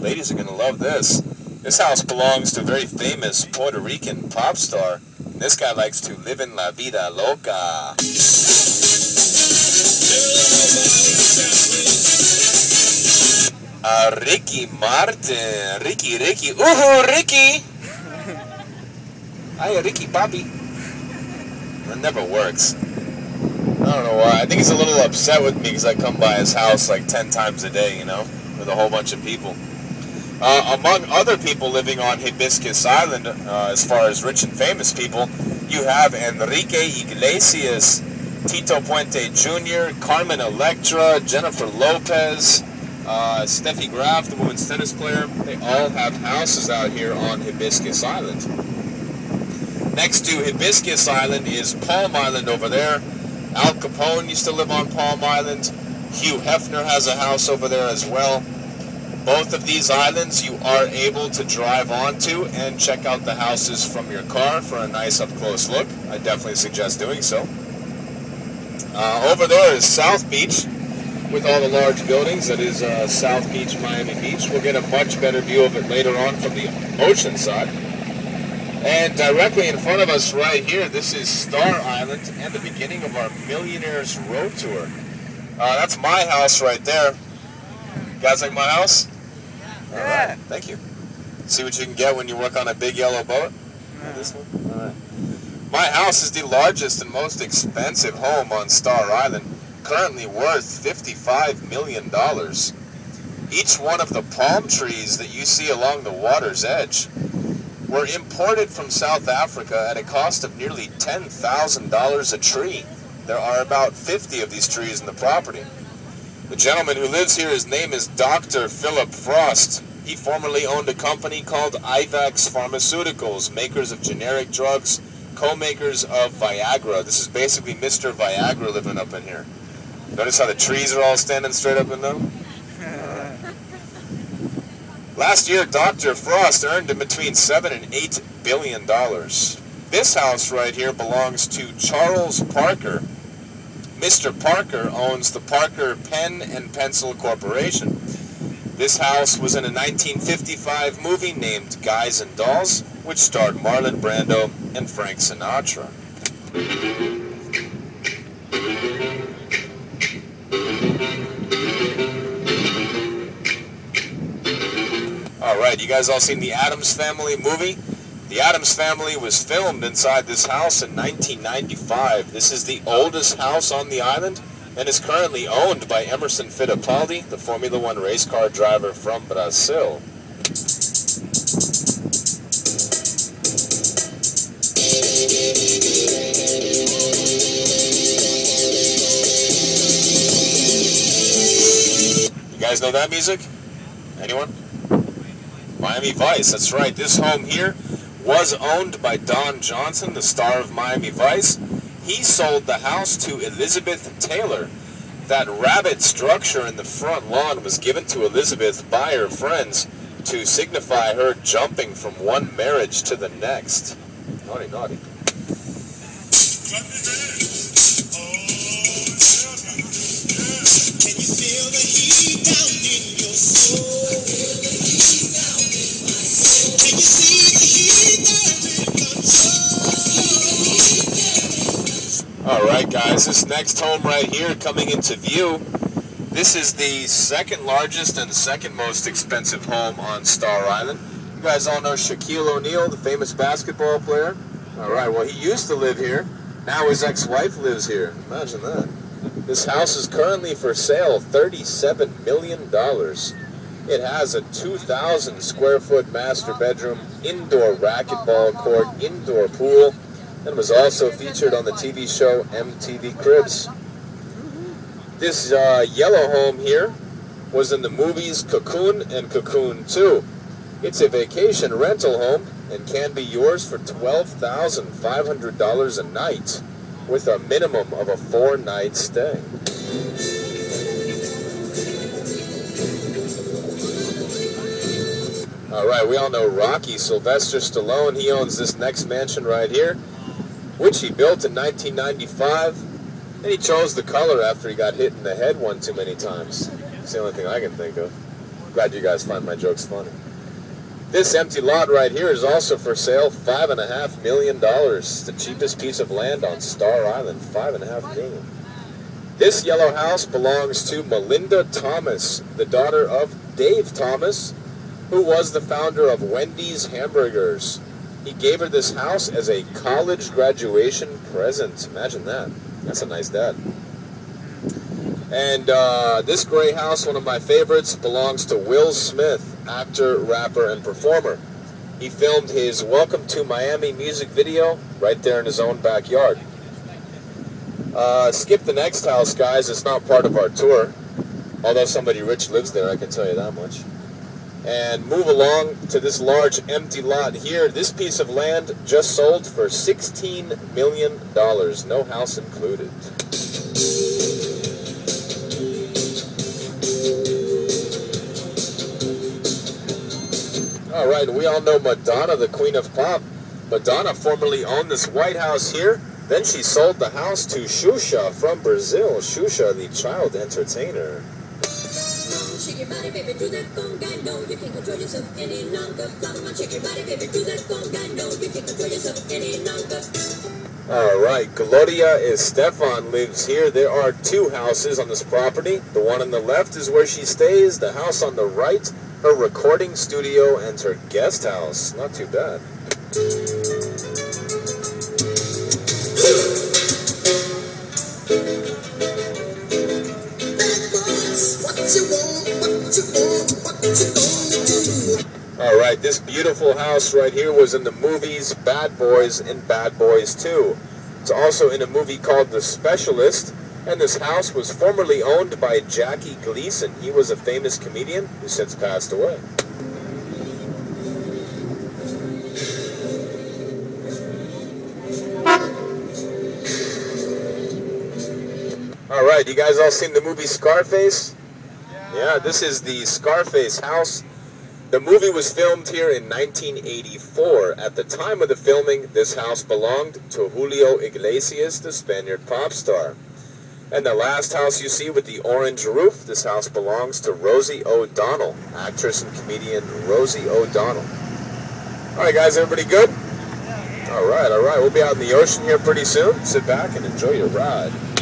ladies are going to love this. This house belongs to a very famous Puerto Rican pop star. This guy likes to live in la vida loca. Ricky Martin. Ricky. Ooh, Ricky! Hi, Ricky Papi. That never works. I don't know why. I think he's a little upset with me because I come by his house like 10 times a day, you know, with a whole bunch of people. Among other people living on Hibiscus Island, as far as rich and famous people, you have Enrique Iglesias, Tito Puente Jr., Carmen Electra, Jennifer Lopez, Steffi Graf, the women's tennis player. They all have houses out here on Hibiscus Island. Next to Hibiscus Island is Palm Island over there. Al Capone used to live on Palm Island. Hugh Hefner has a house over there as well. Both of these islands you are able to drive onto and check out the houses from your car for a nice up-close look. I definitely suggest doing so. Over there is South Beach with all the large buildings. That is South Beach, Miami Beach. We'll get a much better view of it later on from the ocean side. And directly in front of us right here, this is Star Island and the beginning of our Millionaires Road Tour. That's my house right there. You guys like my house? All right, thank you. See what you can get when you work on a big yellow boat? This one? All right. My house is the largest and most expensive home on Star Island, currently worth $55 million. Each one of the palm trees that you see along the water's edge were imported from South Africa at a cost of nearly $10,000 a tree. There are about 50 of these trees in the property. The gentleman who lives here, his name is Dr. Philip Frost. He formerly owned a company called Ivax Pharmaceuticals, makers of generic drugs, co-makers of Viagra. This is basically Mr. Viagra living up in here. Notice how the trees are all standing straight up and down? Last year, Dr. Frost earned in between $7 and $8 billion. This house right here belongs to Charles Parker. Mr. Parker owns the Parker Pen and Pencil Corporation. This house was in a 1955 movie named Guys and Dolls, which starred Marlon Brando and Frank Sinatra. Alright, you guys all seen the Addams Family movie? The Addams Family was filmed inside this house in 1995. This is the oldest house on the island and is currently owned by Emerson Fittipaldi, the Formula One race car driver from Brazil. You guys know that music? Anyone? Miami Vice, that's right. This home here was owned by Don Johnson, the star of Miami Vice. He sold the house to Elizabeth Taylor. That rabbit structure in the front lawn was given to Elizabeth by her friends to signify her jumping from one marriage to the next. Naughty, naughty. Can you feel the heat down in your soul? Can you see the heat down in your soul? Alright guys, this next home right here coming into view, this is the second largest and second most expensive home on Star Island. You guys all know Shaquille O'Neal, the famous basketball player? Alright, well he used to live here. Now his ex-wife lives here. Imagine that. This house is currently for sale, $37 million. It has a 2,000 square foot master bedroom, indoor racquetball court, indoor pool, and was also featured on the TV show MTV Cribs. This yellow home here was in the movies Cocoon and Cocoon 2. It's a vacation rental home and can be yours for $12,500 a night with a minimum of a 4-night stay. Alright, we all know Rocky Sylvester Stallone. He owns this next mansion right here, which he built in 1995. And he chose the color after he got hit in the head one too many times. It's the only thing I can think of. Glad you guys find my jokes funny. This empty lot right here is also for sale, $5.5 million. The cheapest piece of land on Star Island, $5.5 million. This yellow house belongs to Melinda Thomas, the daughter of Dave Thomas, who was the founder of Wendy's Hamburgers. He gave her this house as a college graduation present. Imagine that. That's a nice dad. And this gray house, one of my favorites, belongs to Will Smith, actor, rapper, and performer. He filmed his Welcome to Miami music video right there in his own backyard. Skip the next house, guys. It's not part of our tour. Although somebody rich lives there, I can tell you that much. And move along to this large empty lot here. This piece of land just sold for $16 million. No house included. All right, we all know Madonna, the queen of pop. Madonna formerly owned this White House here. Then she sold the house to Xuxa from Brazil. Xuxa, the child entertainer. Shake your body, baby, do that conga. No, you can't control yourself any longer. Come on, shake your body, baby, do that conga. No, you can't control yourself any longer. All right, Gloria Estefan lives here. There are two houses on this property. The one on the left is where she stays. The house on the right, her recording studio and her guest house. Not too bad. All right, this beautiful house right here was in the movies Bad Boys and Bad Boys 2. It's also in a movie called The Specialist, and this house was formerly owned by Jackie Gleason. He was a famous comedian who since passed away. All right, you guys all seen the movie Scarface? Yeah, this is the Scarface house. The movie was filmed here in 1984. At the time of the filming, this house belonged to Julio Iglesias, the Spaniard pop star. And the last house you see with the orange roof, this house belongs to Rosie O'Donnell, actress and comedian Rosie O'Donnell. All right, guys, everybody good? All right. We'll be out in the ocean here pretty soon. Sit back and enjoy your ride.